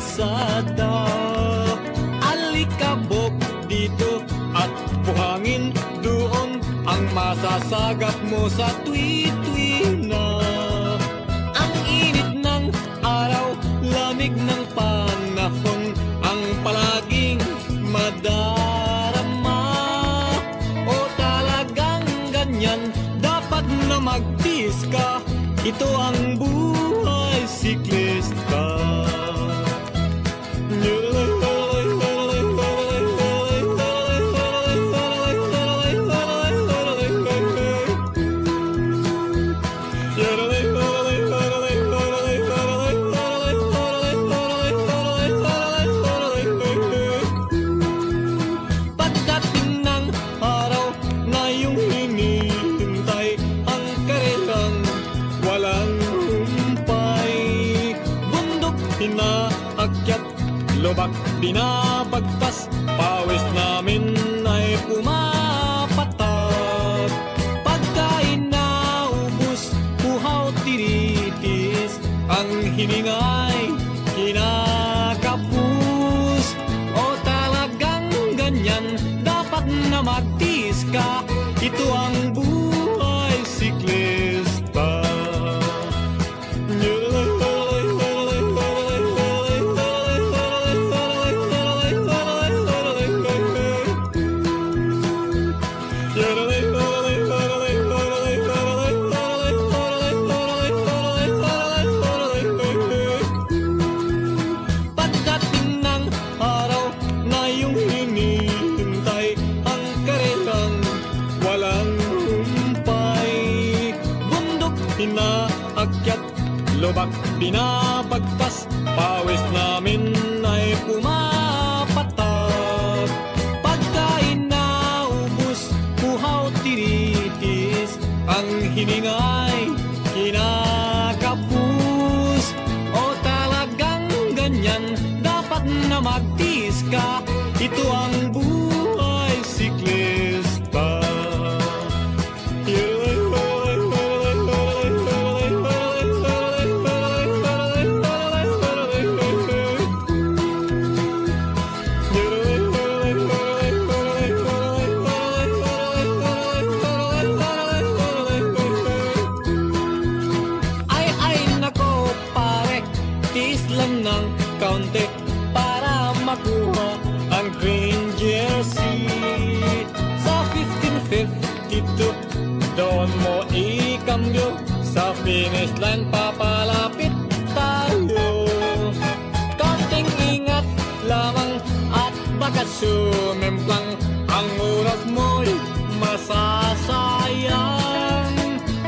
kalsada. Alikabok dito at buhangin doon ang masasagap mo sa tuwi-tuwi na. Ang init ng araw, lamig ng panahon, ang palaging madarama. O talagang ganyan, dapat na magtiis ka. Ito ang buhay siklista. Pagdating ng araw na iyong hinihintay, ang karelang walang humpay. Bundok inaakyat, lubak binabagtas, pawis namin ay pumapatak. Pagkain na ubos, uhaw tinitis, ang hiningay kinakapus. O talagang ganyan, dapat na magtiis ka. Ito ang buhay siklista. Pagdating ng araw na iyong hinihintay, ang karelang walang humpay. Bundok inaakyat, lubak binabagtas, pawis namin ay pumapatak. Pagkain na ubos, uhaw tinitis, ang hiningay kinakapus. O talagang ganyan, dapat na magtiis ka. Ito ang buhay siklista. Ay nako pare, tiis lang ng kaunti para makuha ang green jersey. Sa 1552, doon mo ikambyo, sa finish line papalapit tayo. Kaunting ingat lamang at baka sumemplang, ang oras mo'y masasayang.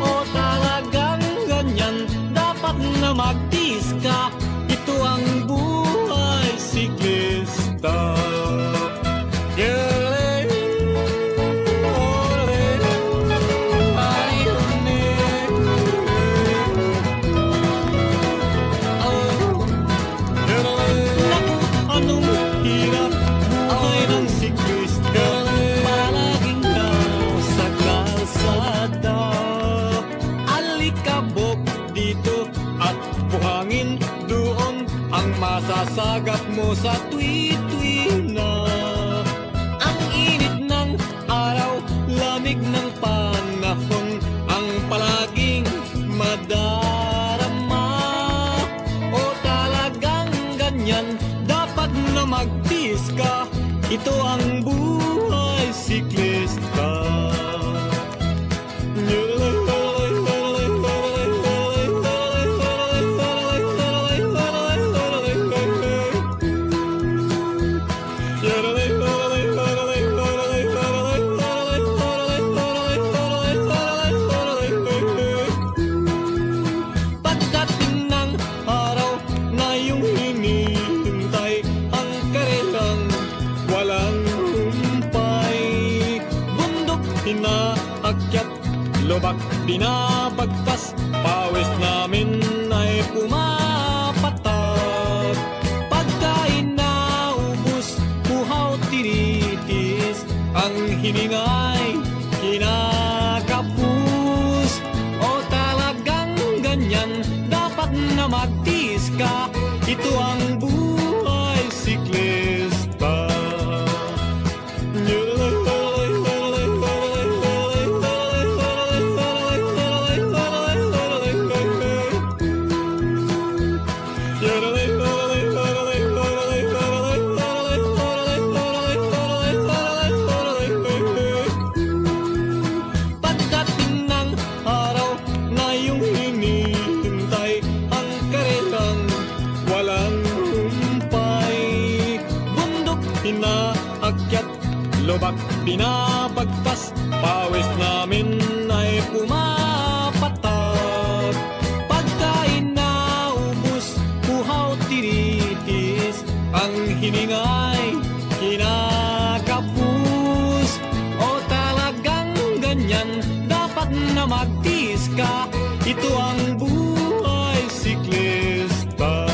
O talagang ganyan, dapat na magtiis ka. Ito ang buhay siklista. Naku, anong hirap buhay ng siklista, palaging nasa kalsada. Alikabok dito at buhangin doon ang masasagap mo sa tuwi-tuwi na. Ang init ng araw, lamig ng panahon, ang palaging madarama. O talagang ganyan, dapat na magtiis ka. Ito ang buhay siklista. Pagdating ng araw na iyong hinihintay, ang karelang walang humpay. Bundok inaakyat, lubak binabagtas, pawis namin ay pumapatak. Pagkain na ubos, uhaw tinitis, ang hiningay kinakapus. O talagang ganyan, dapat na magtiis ka. Ito ang buhay siklista. Pagdating ng araw na iyong hinihintay, ang karelang walang humpay. Bundok inaakyat, lubak binabagtas, pawis namin ay pumapatak. Pagkain na ubus, uhaw tinitis, ang hiningay kinakapus. O talagang ganyan, dapat na magtiis ka, ito ang buhay siklista.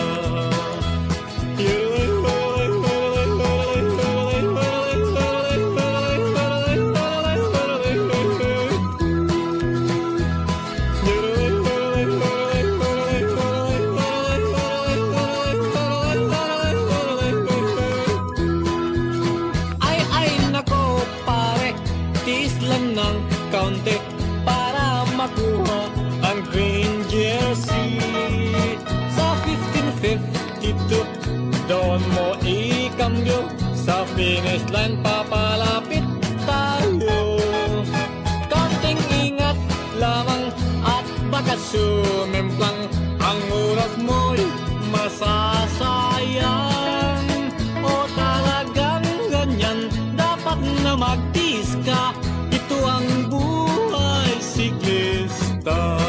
Ay nako pare, tiis lang ng kaunti para makuha ang green jersey. Sa 1552, doon mo ikambyo, sa finish line papalapit tayo. Kaunting ingat lamang at baka sumemplang, ang oras mo'y masasayang. O talagang ganyan, dapat na magtiis ka, ito ang buhay siklista.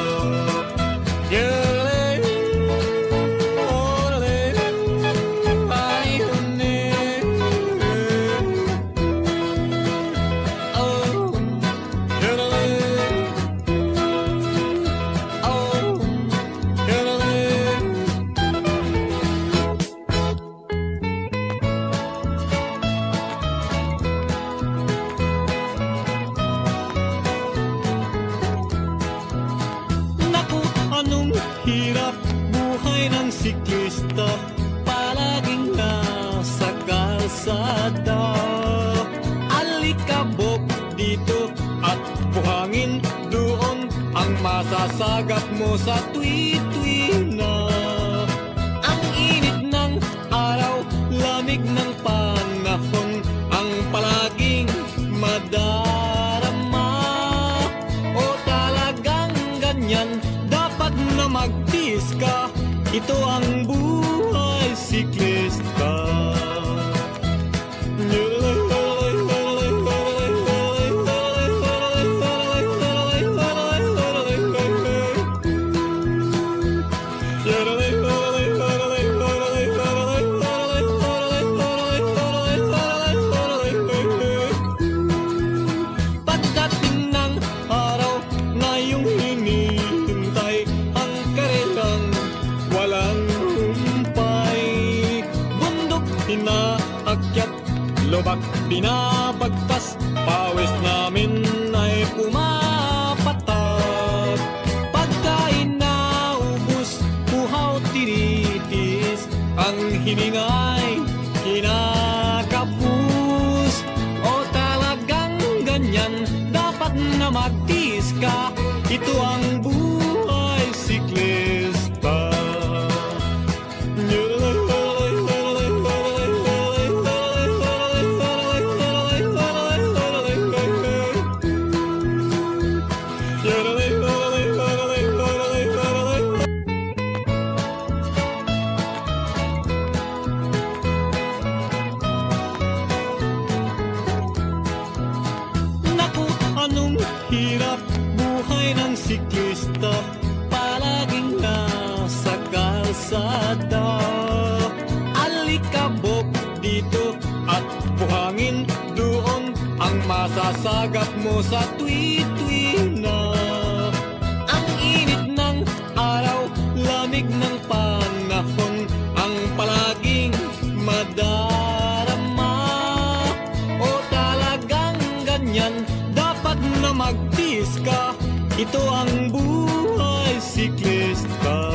Naku, anong hirap buhay ng siklista, palaging nasa kalsada. Alikabok dito at buhangin doon, ang masasagap mo sa twi-twi na. Ang init ng araw, lamig ng panahon, ang palaging madarama. O talagang ganyan, dapat na magtiis ka, ito ang buhay siklista. Pagdating ng araw na iyong hinihintay, ang karelang walang humpay. Bundok inaakyat, lubak binabagtas, pawis namin ay pumapatak. Pagkain na ubus, uhaw tinitis, ang hiningay kinakapus. O talagang ganyan, dapat na magtiis ka, ito ang buhay siklista. Naku, anong hirap buhay ng siklista, palaging nasa kalsada. Alikabok dito at buhangin doon, ang masasagap mo sa twi-twi na. Ang init ng araw, lamig ng panahon, ang palaging madarama. O talagang ganyan, dapat na magtiis ka, ito ang buhay siklista.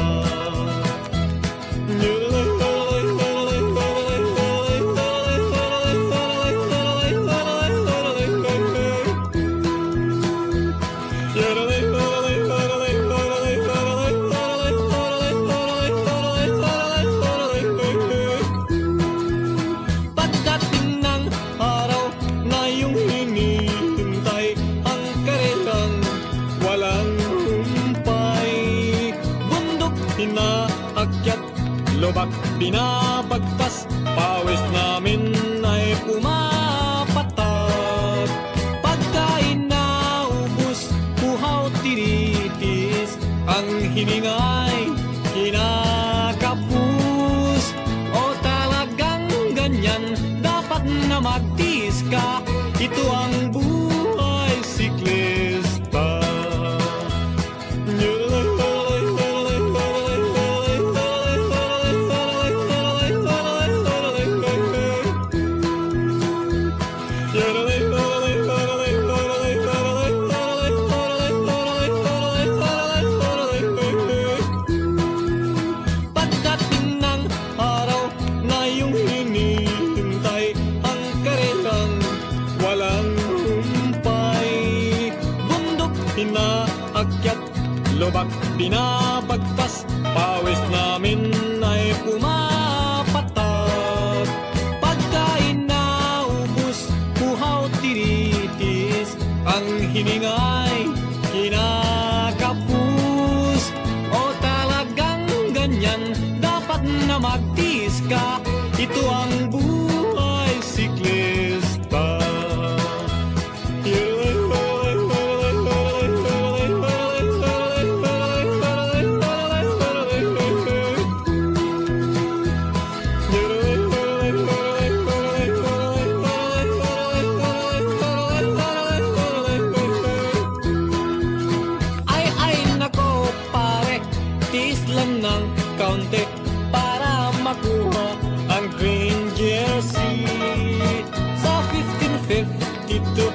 lubak binabagtas, pawis namin ay pumapatak. Pagkain na ubus, puhaw tiritis, ang hiningay kinakapus. O talagang ganyan, dapat na magtiis ka, ito ang buhay siklista. Pagdating ng araw na iyong hinihintay, ang karelang walang humpay. Bundok inaakyat, lubak binabagtas, pawis namin ay pumapatak. Pagkain na ubus, puhaw tiritis, ang hiningay kinakapus. O talagang ganyan, dapat na magtiis ka, ito ang buhay siklista. Ay nako pare, tiis lang ng kaunti para makuha ang green jersey. Sa 1552,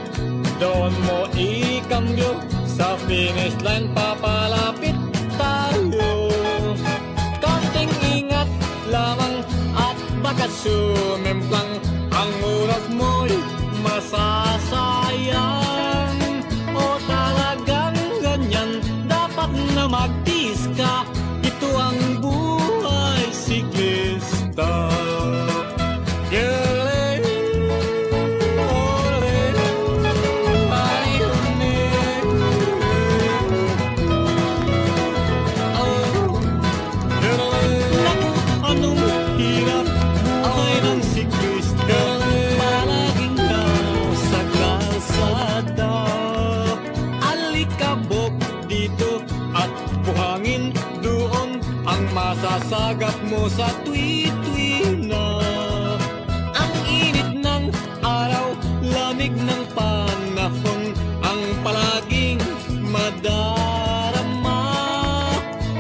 doon mo ikambyo, sa finish line papalapit tayo. Kaunting ingat lamang at baka sumemplang, ang oras mo'y masasayang. O talagang ganyan, dapat na magtiis ka, ito ang buhay siklista. Naku, anong hirap buhay ng siklista, palaging nasa kalsada. Alikabok dito at buhangin doon, ang masasagap mo sa twi-twi na. Ang init ng araw, lamig ng panahon, ang palaging madarama.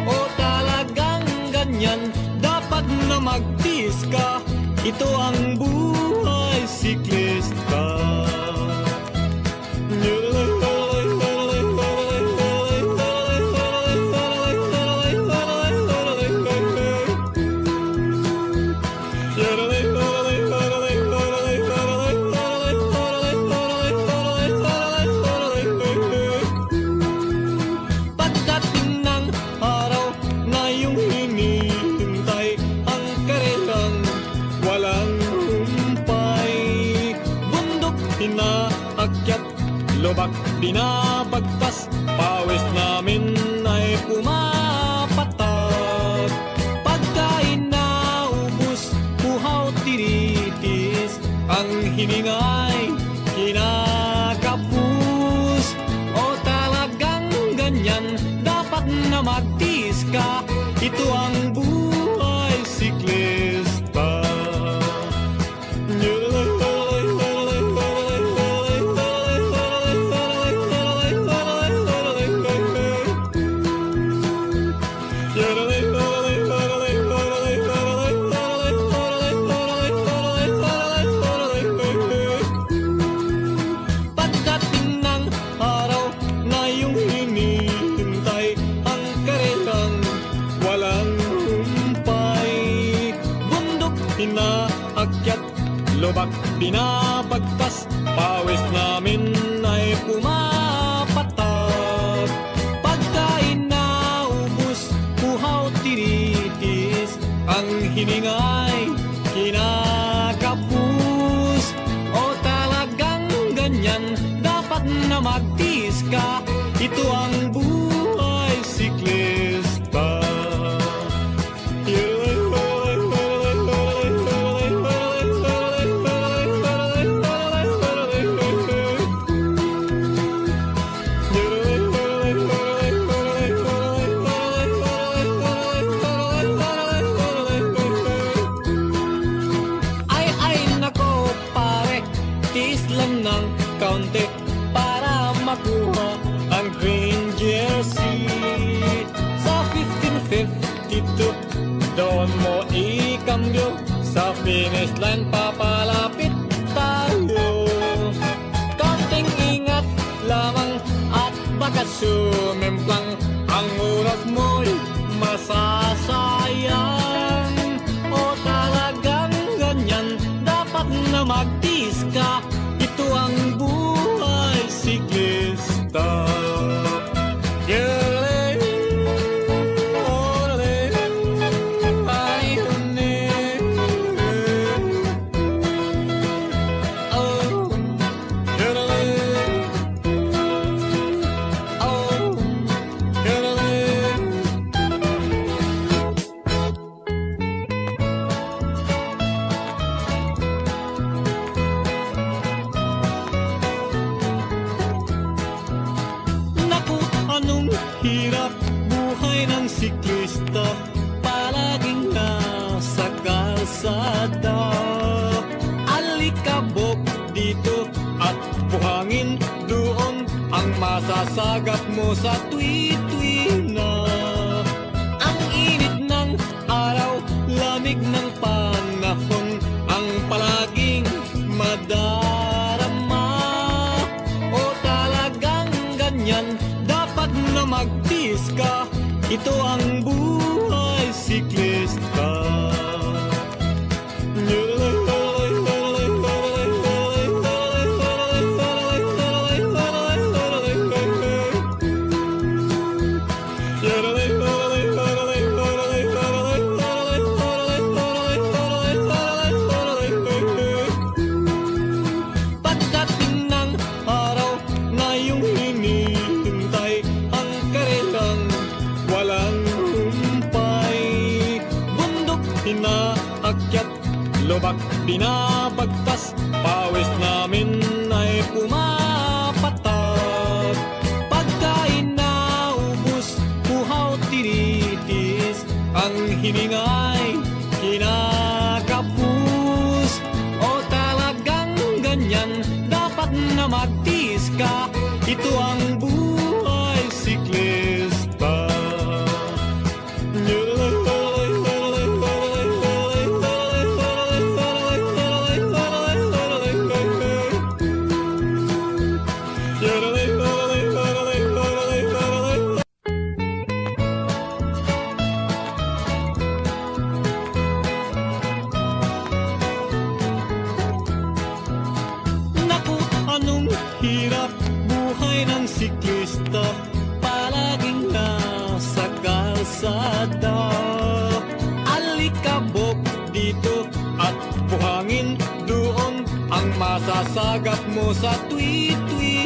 O talagang ganyan, dapat na magtiis ka, ito ang buhay siklista. Pagdating ng araw na iyong hinihintay, ang karelang walang humpay. Bundok inaakyat, lubak binabagtas, pawis namin ay pumapatak. Pagkain na ubus, puhaw tiritis, ang hiningay kinakapus. O talagang ganyan, dapat na magtiis ka, ito ang buhay siklista. Pagdating ng araw na iyong hinihintay, ang karelang walang humpay. Bundok inaakyat, lubak binabagtas, pawis namin ay pumapatak. Pagkain na ubus, puhaw tiritis, ang hiningay kinakapus. O talagang ganyan, dapat na magtiis ka, ito ang buhay siklista. doon mo ikambyo, sa finish line papalapit tayo. Konting ingat lamang at baka sumemplang, ang oras mo'y masasayang. O talagang ganyan, dapat na magtiis ka, ito ang buhay siklista. Anong hirap buhay ng siklista, palaging nasa kalsada. Alikabok dito at buhangin doon, ang masasagap mo sa twi-twi na. Ang init ng araw, lamig ng panahon, ang palaging madarama. O talagang ganyan, dapat na magtiis ka, ito ang buhay siklista. Pagdating ng araw na iyong hinihintay, ang karelang walang humpay. Bundok inaakyat, lubak binabagtas, pawis namin ay pumapatak. Pagkain naubos, puhaw tinitiis, ang hiningay kinakapus. O talagang ganyan, dapat na magtiis ka, ito ang buhay siklista. Naku, anong hirap buhay ng siklista, palaging nasa kalsada. Alikabok dito at buhangin doon, ang masasagap mo sa twi-twi